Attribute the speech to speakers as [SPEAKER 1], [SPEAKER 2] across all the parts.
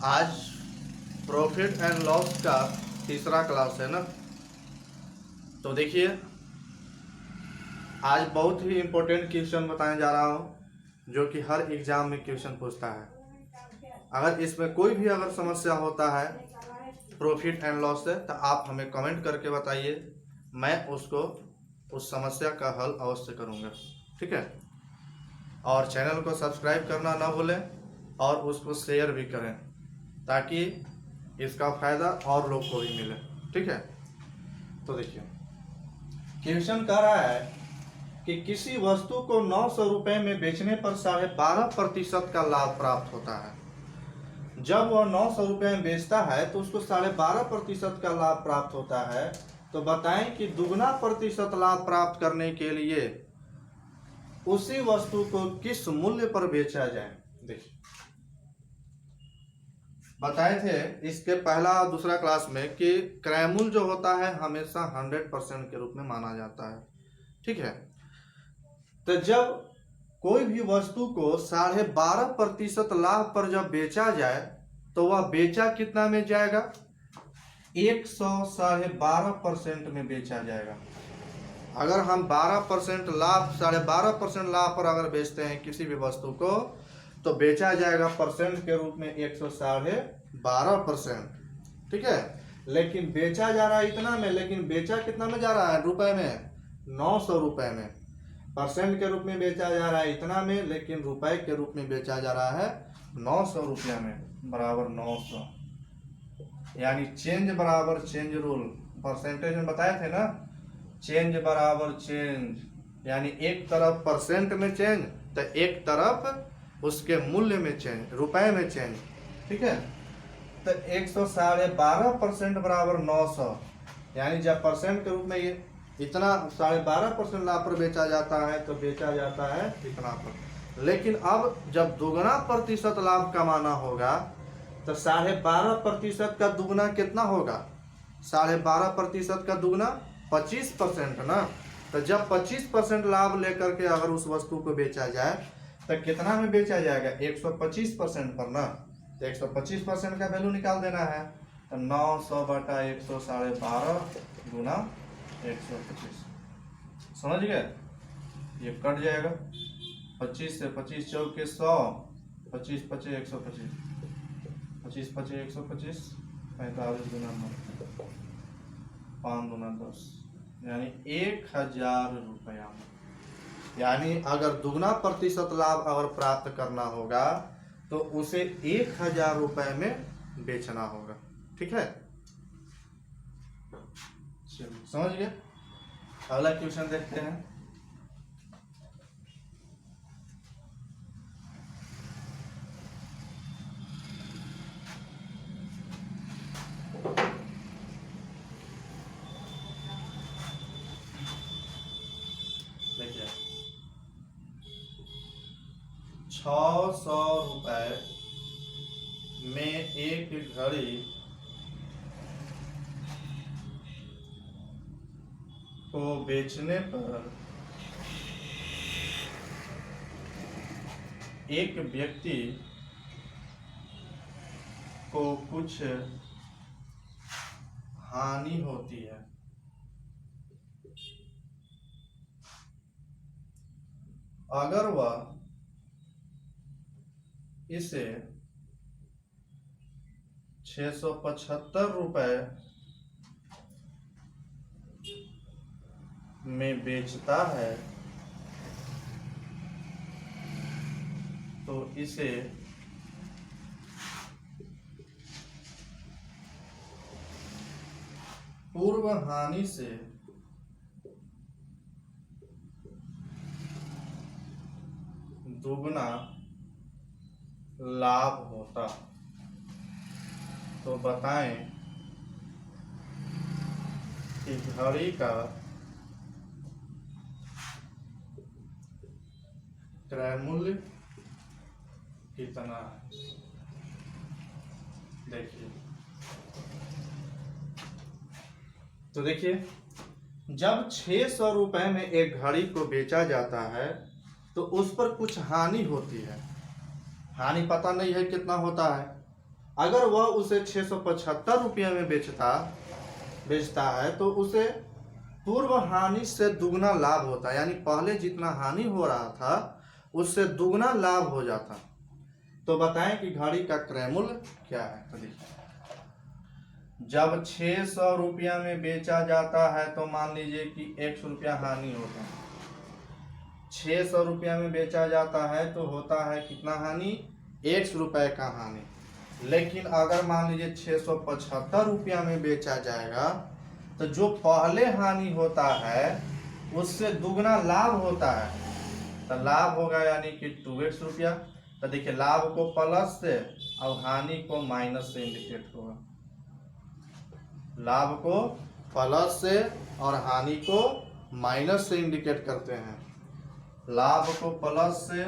[SPEAKER 1] आज profit and loss का तीसरा क्लास है ना। तो देखिए, आज बहुत ही इम्पोर्टेंट क्वेश्चन बताने जा रहा हूँ जो कि हर एग्जाम में क्वेश्चन पूछता है। अगर इसमें कोई भी अगर समस्या होता है प्रॉफिट एंड लॉस से तो आप हमें कमेंट करके बताइए, मैं उसको उस समस्या का हल अवश्य करूँगा। ठीक है, और चैनल को सब्सक्राइब करना ना भूलें और उसको शेयर भी करें ताकि इसका फ़ायदा और लोग को भी मिले। ठीक है, तो देखिए क्वेश्चन कह रहा है कि किसी वस्तु को 900 रुपये में बेचने पर 12.5% का लाभ प्राप्त होता है। जब वह 900 रुपये में बेचता है तो उसको 12.5% का लाभ प्राप्त होता है। तो बताएं कि दुगना प्रतिशत लाभ प्राप्त करने के लिए उसी वस्तु को किस मूल्य पर बेचा जाए। देखिए, बताए थे इसके पहला और दूसरा क्लास में कि क्रय मूल्य जो होता है हमेशा 100% के रूप में माना जाता है। ठीक है, तो जब कोई भी वस्तु को 12.5% लाभ पर जब बेचा जाए तो वह बेचा कितना में जाएगा? 112.5% में बेचा जाएगा। अगर हम 12% लाभ 12.5% लाभ पर अगर बेचते हैं किसी भी वस्तु को तो बेचा जाएगा परसेंट के रूप में 112%। ठीक है, लेकिन बेचा जा रहा है इतना में, लेकिन बेचा कितना में जा रहा है? रुपए में, 900 रुपए में। परसेंट के रूप में बेचा जा रहा है इतना में, लेकिन रुपए के रूप में बेचा जा रहा है 900 रुपया में, बराबर 900। यानी चेंज बराबर चेंज रूल परसेंटेज में बताए थे ना, चेंज बराबर चेंज। यानी एक तरफ परसेंट में चेंज तो एक तरफ उसके मूल्य में चेंज, रुपए में चेंज। ठीक है, तो 112.5% बराबर 900। यानी जब परसेंट के रूप में ये इतना 12.5% लाभ पर बेचा जाता है तो बेचा जाता है इतना पर। लेकिन अब जब दुगना प्रतिशत लाभ कमाना होगा तो 12.5% का दुगना कितना होगा? 12.5% का दुगना 25% ना। तो जब 25% लाभ लेकर के अगर उस वस्तु को बेचा जाए तो कितना में बेचा जाएगा? 125% पर ना। तो 125% का वैल्यू निकाल देना है, तो 900/100 12.5 गुना 125। समझ गए? ये कट जाएगा, 25 से 25 चौके 100, 25 25 125, 25 25 125, 45 गुना 9, 5 गुना 10, यानी 1000 रुपया। यानी अगर दुगना प्रतिशत लाभ अगर प्राप्त करना होगा तो उसे 1000 रुपए में बेचना होगा। ठीक है, चलिए समझ गए। अगला क्वेश्चन देखते हैं। देखिए, 600 रुपए में एक घड़ी को बेचने पर एक व्यक्ति को कुछ हानि होती है। अगर वह इसे 675 रुपए में बेचता है तो इसे पूर्व हानि से दुगना लाभ होता। तो बताएं कि घड़ी का क्रय मूल्य कितना है। देखिए, तो देखिए, जब 600 रुपए में एक घड़ी को बेचा जाता है तो उस पर कुछ हानि होती है। हानि पता नहीं है कितना होता है, अगर वह उसे 675 रुपये में बेचता है तो उसे पूर्व हानि से दुगना लाभ होता है, यानी पहले जितना हानि हो रहा था उससे दुगना लाभ हो जाता। तो बताएं कि घड़ी का क्रय मूल्य क्या है। तो देखिए, जब 600 रुपया में बेचा जाता है तो मान लीजिए कि 100 रुपया हानि होता है। 600 रुपया में बेचा जाता है तो होता है कितना हानि, 100 रुपये का हानि। लेकिन अगर मान लीजिए 675 रुपया में बेचा जाएगा तो जो पहले हानि होता है उससे दुगना लाभ होता है। तो लाभ होगा यानी कि 2x रुपया। तो देखिए, लाभ को प्लस से और हानि को माइनस से इंडिकेट होगा। लाभ को प्लस से और हानि को माइनस से इंडिकेट करते हैं। लाभ को प्लस से,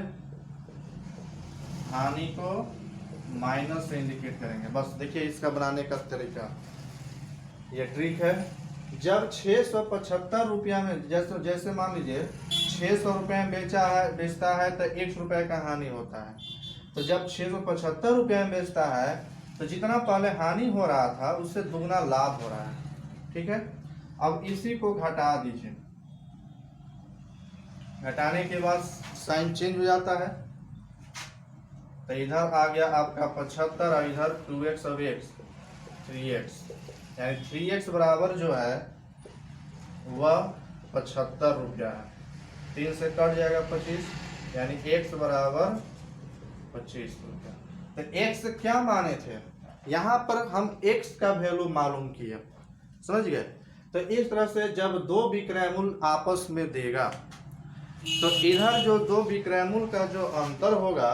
[SPEAKER 1] हानि को माइनस से इंडिकेट करेंगे। बस देखिए इसका बनाने का तरीका, ये ट्रिक है। जब 675 रुपया में, जैसे मान लीजिए 600 रुपये में बेचता है तो 100 रुपये का हानि होता है। तो जब 675 रुपये में बेचता है तो जितना पहले हानि हो रहा था उससे दुगना लाभ हो रहा है। ठीक है, अब इसी को घटा दीजिए। घटाने के बाद साइन चेंज हो जाता है। तो इधर आ गया आपका 75 और इधर 2x और x 3x, यानी 3x बराबर जो है वह 75 रुपया है। 3 से कट जाएगा 25, यानी x बराबर 25 रुपया। तो x क्या माने थे, यहाँ पर हम x का वैल्यू मालूम किए, समझ गए। तो इस तरह से जब दो विक्रय मूल्य आपस में देगा तो इधर जो दो विक्रय मूल्य का जो अंतर होगा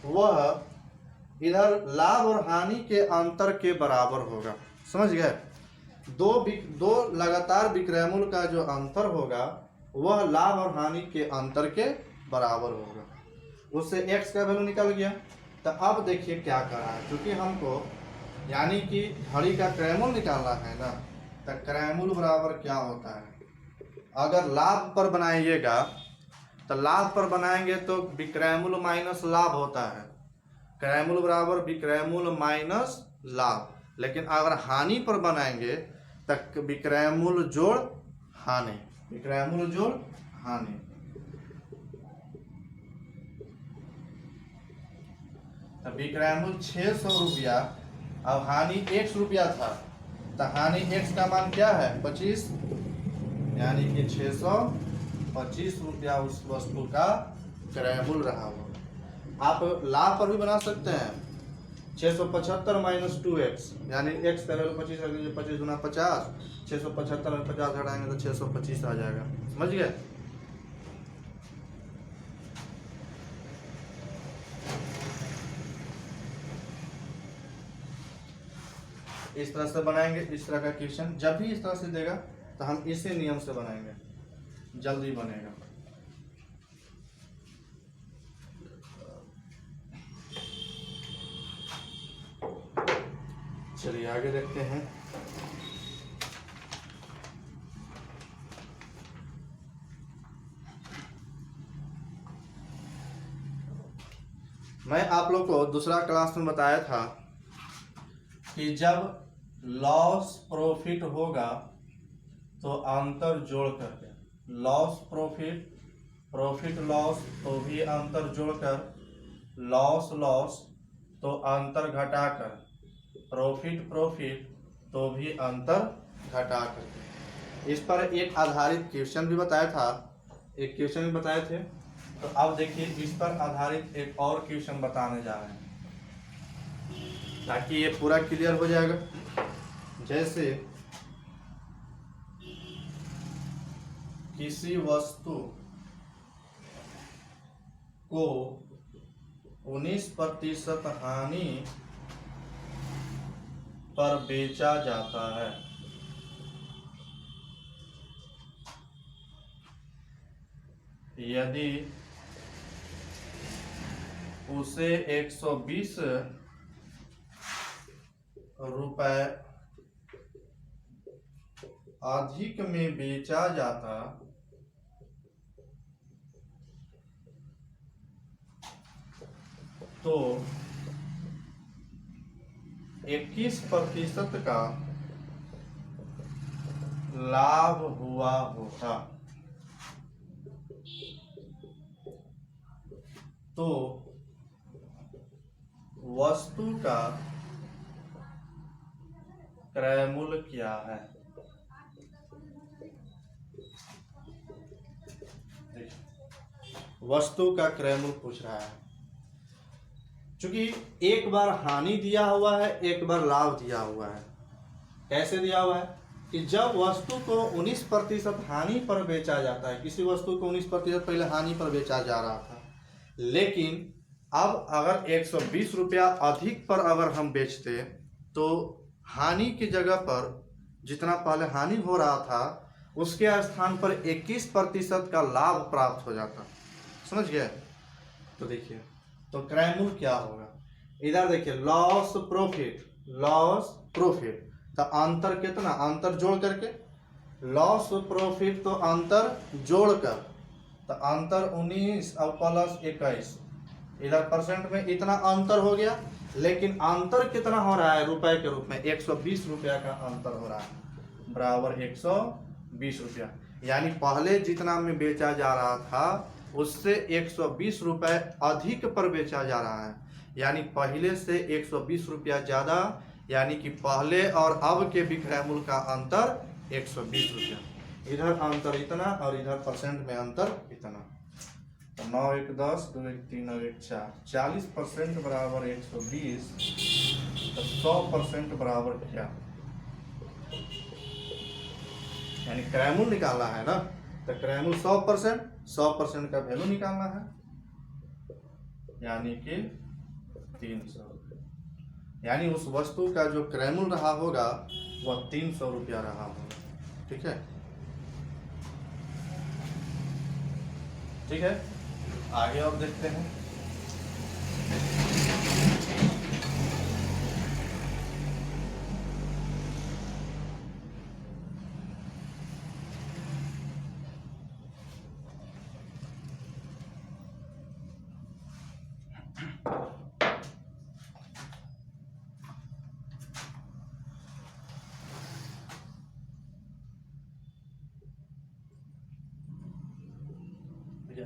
[SPEAKER 1] वह इधर लाभ और हानि के अंतर के बराबर होगा, समझ गए। दो लगातार विक्रय मूल्य का जो अंतर होगा वह लाभ और हानि के अंतर के बराबर होगा। उससे x का वैल्यू निकल गया। तो अब देखिए क्या कर रहा है, क्योंकि हमको यानी कि घड़ी का क्रय मूल्य निकालना है ना। तो क्रय मूल्य बराबर क्या होता है, अगर लाभ पर बनाइएगा तो लाभ पर बनाएंगे तो विक्रय मूल्य माइनस लाभ होता है। क्रय मूल्य बराबर विक्रय मूल्य माइनस लाभ। लेकिन अगर हानि पर बनाएंगे तो विक्रय मूल्य जोड़ हानि, विक्रय मूल्य जोड़ हानि। तो विक्रय मूल्य 600 रुपया और हानि 100 रुपया था। तो हानि x का मान क्या है 25, यानी कि 625 रुपया उस वस्तु का क्रय मूल्य रहा होगा। आप लाभ पर भी बना सकते हैं, 675 माइनस 2x, यानी x का वैल्यू 25 रख दीजिए, 25 गुना 50, 675 में 50 घटाएंगे तो 625 आ जाएगा, समझ गए। इस तरह से बनाएंगे। इस तरह का क्वेश्चन जब भी इस तरह से देगा तो हम इसी नियम से बनाएंगे, जल्दी बनेगा। चलिए आगे देखते हैं। मैं आप लोग को दूसरा क्लास में बताया था कि जब लॉस प्रॉफिट होगा तो अंतर जोड़ करके, लॉस प्रॉफिट, प्रॉफिट लॉस तो भी अंतर जोड़कर, लॉस लॉस तो अंतर घटाकर, प्रॉफिट प्रॉफिट तो भी अंतर घटा करके। इस पर एक आधारित क्वेश्चन भी बताया था, एक क्वेश्चन भी बताए थे। तो अब देखिए इस पर आधारित एक और क्वेश्चन बताने जा रहे हैं ताकि ये पूरा क्लियर हो जाएगा। जैसे किसी वस्तु को 19% हानि पर बेचा जाता है, यदि उसे 120 रुपए अधिक में बेचा जाता तो 21% का लाभ हुआ होता तो वस्तु का क्रय मूल्य क्या है। वस्तु का क्रय मूल्य पूछ रहा है। चूंकि एक बार हानि दिया हुआ है, एक बार लाभ दिया हुआ है। कैसे दिया हुआ है कि जब वस्तु को 19% हानि पर बेचा जाता है, किसी वस्तु को 19% पहले हानि पर बेचा जा रहा था, लेकिन अब अगर 120 रुपया अधिक पर अगर हम बेचते तो हानि की जगह पर जितना पहले हानि हो रहा था उसके स्थान पर 21% का लाभ प्राप्त हो जाता। समझ गए। तो देखिए, तो क्रय मूल्य क्या होगा। इधर देखिए, लॉस प्रॉफिट तो अंतर कितना, अंतर जोड़ करके लॉस प्रॉफिट, तो अंतर जोड़कर तो अंतर 19 और प्लस 21, इधर परसेंट में इतना अंतर हो गया। लेकिन अंतर कितना हो रहा है रुपए के रूप में, 120 रुपया का अंतर हो रहा है, बराबर 120 रुपया। यानी पहले जितना में बेचा जा रहा था उससे 120 रुपए अधिक पर बेचा जा रहा है, यानी पहले से 120 रुपया ज्यादा, यानी कि पहले और अब के विक्रय मूल्य का अंतर 120 रुपया। इधर अंतर इतना और इधर परसेंट में अंतर इतना, तो 9 1 10, 2 1 3 और 1 4, 40% बराबर 120, तो 100% बराबर क्या, यानी क्रय मूल्य निकालना है ना। तो क्रय मूल्य 100% का वैल्यू निकालना है, यानी कि 300 रुपये। यानी उस वस्तु का जो क्रय मूल्य रहा होगा वह 300 रुपया रहा होगा। ठीक है, ठीक है। आगे और देखते हैं।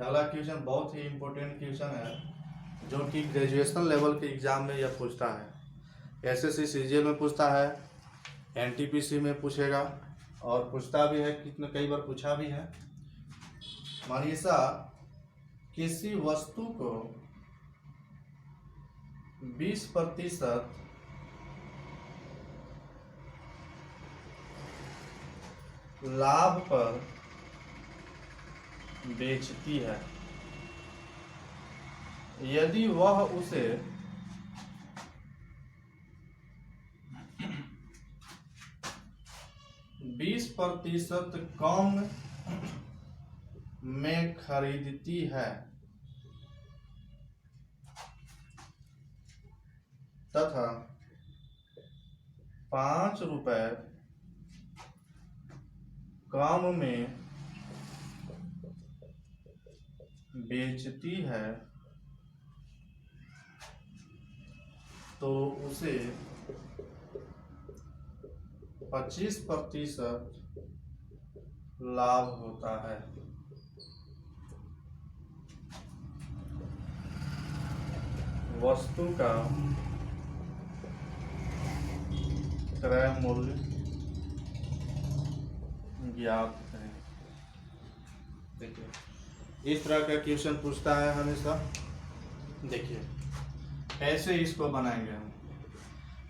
[SPEAKER 1] अगला क्वेश्चन बहुत ही इंपॉर्टेंट क्वेश्चन है, जो कि ग्रेजुएशन लेवल के एग्जाम में यह पूछता है। एसएससी सीजीएल में पूछता है, एनटीपीसी में पूछेगा और पूछता भी है, कितने कई बार पूछा भी है। मनीषा किसी वस्तु को 20% लाभ पर बेचती है। यदि वह उसे 20% कम में खरीदती है तथा 5 रुपए कम में बेचती है तो उसे 25% लाभ होता है। वस्तु का क्रय मूल्य ज्ञात करें। देखिए, इस तरह का क्वेश्चन पूछता है हमेशा। देखिए कैसे इसको बनाएंगे हम।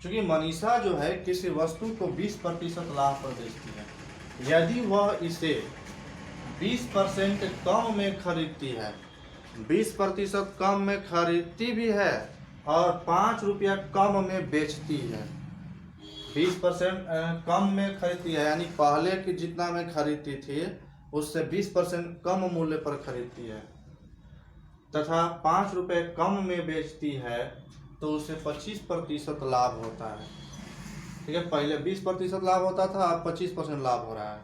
[SPEAKER 1] क्योंकि मनीषा जो है किसी वस्तु को 20% लाभ पर बेचती है, यदि वह इसे 20% कम में खरीदती है, 20% कम में खरीदती भी है और 5 रुपया कम में बेचती है। 20% कम में खरीदती है, यानी पहले की जितना में खरीदती थी उससे 20% कम मूल्य पर खरीदती है, तथा 5 रुपये कम में बेचती है तो उसे 25% लाभ होता है। ठीक है, पहले 20% लाभ होता था, अब 25% लाभ हो रहा है।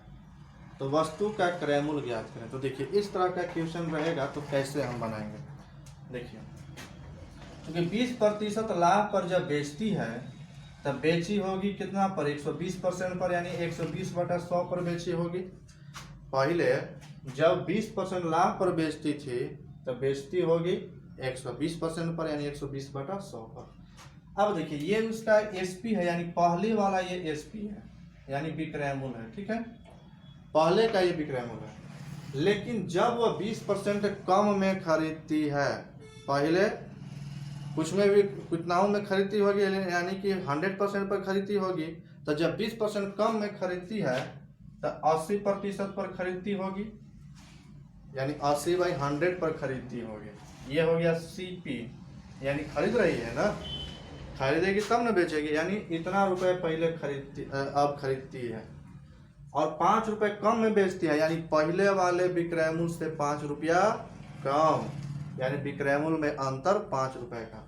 [SPEAKER 1] तो वस्तु का क्रय मूल्य ज्ञात करें। तो देखिए इस तरह का क्वेश्चन रहेगा तो कैसे हम बनाएंगे। देखिए, क्योंकि 20% लाभ पर जब बेचती है तब बेची होगी कितना पर, 120% पर, यानी 120/100 पर बेची होगी। पहले जब 20% लाभ पर बेचती थी तब बेचती होगी 120% पर, यानी 120/100 पर। अब देखिए ये उसका एसपी है, यानी पहले वाला ये एसपी है, यानी विक्रय मूल्य है, ठीक है, पहले का ये विक्रय मूल्य है। लेकिन जब वह 20% कम में खरीदती है, पहले कुछ में भी कितनाओं में खरीदती होगी, यानी कि 100% पर खरीदती होगी, तो जब 20% कम में खरीदती है तो 80% पर खरीदती होगी, यानी 80/100 पर खरीदती होगी। ये हो गया सीपी, यानी खरीद रही है ना, खरीदेगी तब ना बेचेगी, यानी इतना रुपए पहले खरीदती, अब खरीदती है। और 5 रुपए कम में बेचती है, यानी पहले वाले विक्रय मूल्य से 5 रुपया कम, यानी विक्रय मूल्य में अंतर 5 रुपए का।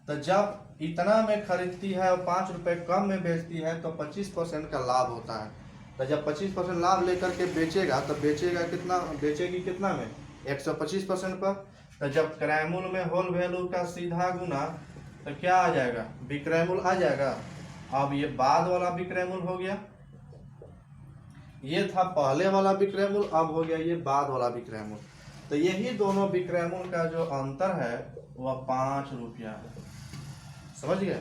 [SPEAKER 1] तो जब इतना में खरीदती है और 5 रुपए कम में बेचती है तो 25% का लाभ होता है। तो जब 25% लाभ लेकर के बेचेगा तो बेचेगी कितना में, 125% पर। तो जब क्रय मूल्य में होल वैल्यू का सीधा गुना, तो क्या आ जाएगा, विक्रय मूल्य आ जाएगा। अब ये बाद वाला विक्रय मूल्य हो गया, ये था पहले वाला विक्रय मूल्य, अब हो गया ये बाद वाला विक्रय मूल्य। तो यही दोनों विक्रय मूल्य का जो अंतर है वह 5 रुपया है, समझ गए।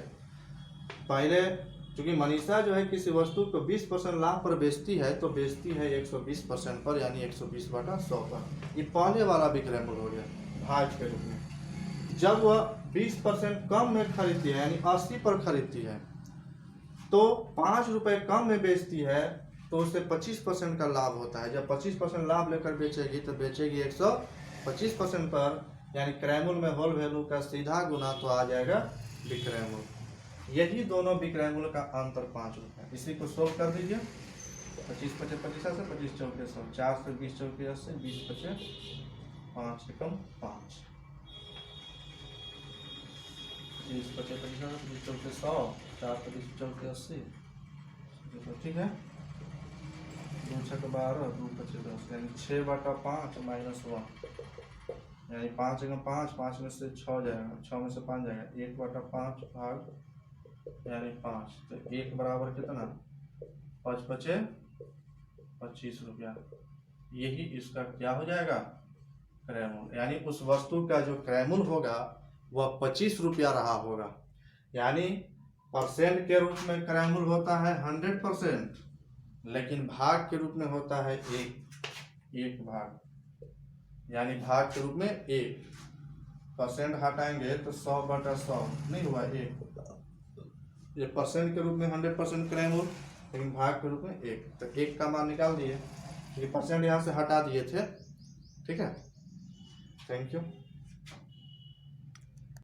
[SPEAKER 1] पहले क्योंकि मनीषा जो है किसी वस्तु को 20% लाभ पर बेचती है तो बेचती है 120% पर, यानी 120/100 पर। ये पहले वाला विक्रय मूल्य हो गया भाग के रूप में। जब वह 20% कम में खरीदती है, यानी 80 पर खरीदती है, तो 5 रुपए कम में बेचती है तो उससे 25% का लाभ होता है। जब 25% लाभ लेकर बेचेगी तो बेचेगी 125% पर, यानी क्रय मूल्य में होल वैल्यू का सीधा गुना तो आ जाएगा विक्रय मूल्य। यही दोनों विक्रय मूल्य का अंतर 5 रुपये। इसी को सोल्व कर दीजिए। 25 पचे 25 से 25 चौके 100, 4 से 20 चौके 80, 20 पचे 5 एकम 5, 20 पचे 25 से 25 चौके 100, 4 से 20 चौके 80, ठीक है। 2 छक 12, 2 पचे 10, यानी 6/5 -1, यानी 5 एकम 5, 5 में से 6 जाएगा, 6 में से 5 जाएगा, 1/5 भाग यानी 5, तो 1 बराबर कितना, 5 पचे 25 रुपया। यही इसका क्या हो जाएगा, क्रय मूल्य, यानी उस वस्तु का जो क्रय मूल्य होगा वह 25 रुपया रहा होगा। यानी परसेंट के रूप में क्रय मूल्य होता है 100%, लेकिन भाग के रूप में होता है एक भाग, यानी भाग के रूप में 1%, हटाएंगे तो 100/100 नहीं हुआ 1। ये परसेंट के रूप में 100% क्रय मूल्य, लेकिन भाग के रूप में 1, तो 1 का मान निकाल दिए, ये परसेंट यहाँ से हटा दिए थे, ठीक है। Thank you.